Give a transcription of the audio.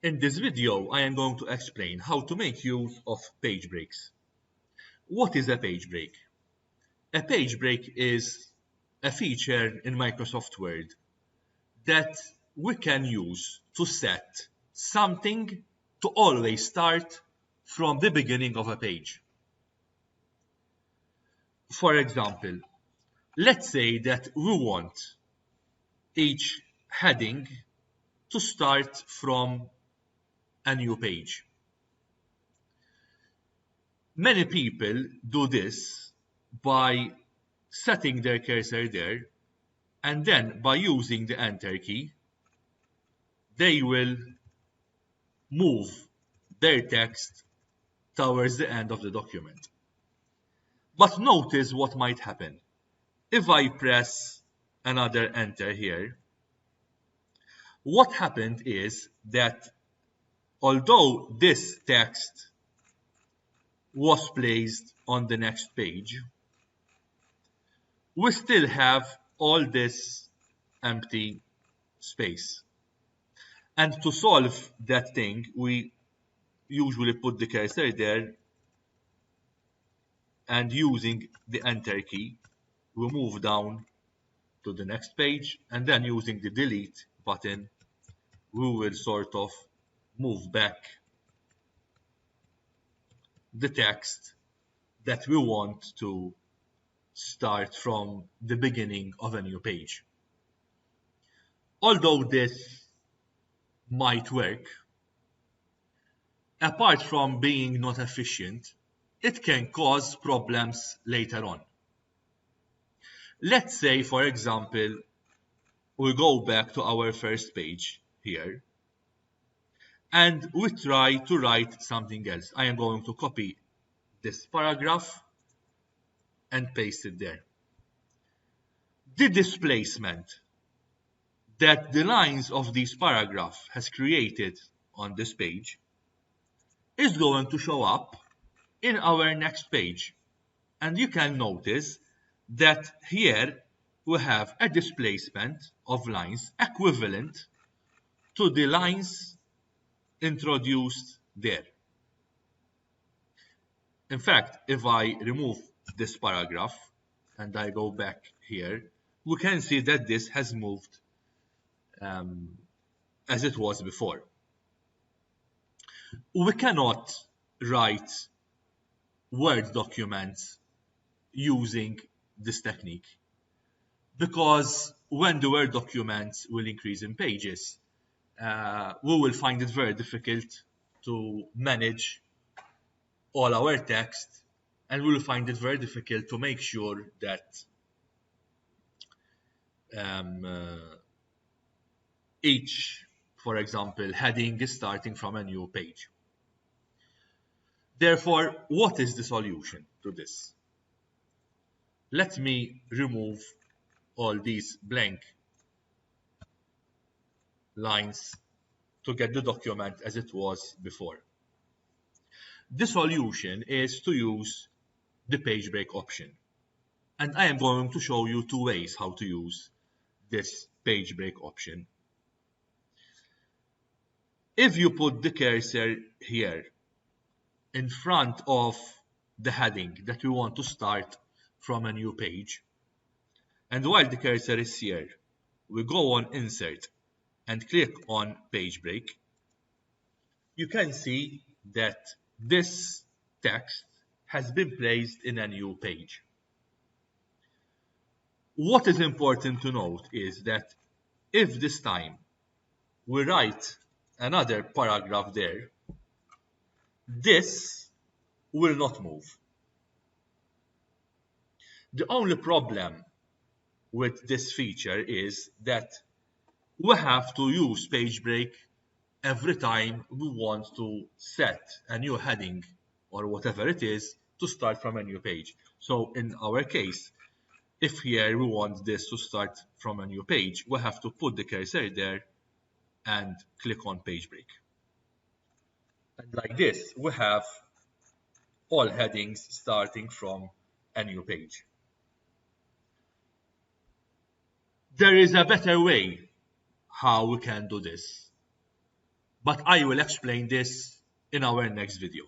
In this video, I am going to explain how to make use of page breaks. What is a page break? A page break is a feature in Microsoft Word that we can use to set something to always start from the beginning of a page. For example, let's say that we want each heading to start from a new page. Many people do this by setting their cursor there, and then by using the Enter key, they will move their text towards the end of the document. But notice what might happen. If I press another Enter here, what happened is that although this text was placed on the next page, we still have all this empty space. And to solve that thing, we usually put the cursor there, and using the Enter key, we move down to the next page, and then using the Delete button, we will sort of move back the text that we want to start from the beginning of a new page. Although this might work, apart from being not efficient, it can cause problems later on. Let's say, for example, we go back to our first page here, and we try to write something else. I am going to copy this paragraph and paste it there. The displacement that the lines of this paragraph has created on this page is going to show up in our next page. And you can notice that here we have a displacement of lines equivalent to the lines introduced there. In fact, if I remove this paragraph and I go back here, we can see that this has moved as it was before. We cannot write Word documents using this technique, because when the Word documents will increase in pages, we will find it very difficult to manage all our text, and we will find it very difficult to make sure that each, for example, heading is starting from a new page. Therefore, what is the solution to this? Let me remove all these blank lines to get the document as it was before. The solution is to use the page break option. And I am going to show you two ways how to use this page break option. If you put the cursor here in front of the heading that we want to start from a new page, and while the cursor is here, we go on Insert and click on Page Break, you can see that this text has been placed in a new page. What is important to note is that if this time we write another paragraph there, this will not move. The only problem with this feature is that we have to use page break every time we want to set a new heading or whatever it is to start from a new page. So in our case, if here we want this to start from a new page, we have to put the cursor there and click on page break. And like this, we have all headings starting from a new page. There is a better way how we can do this, but I will explain this in our next video.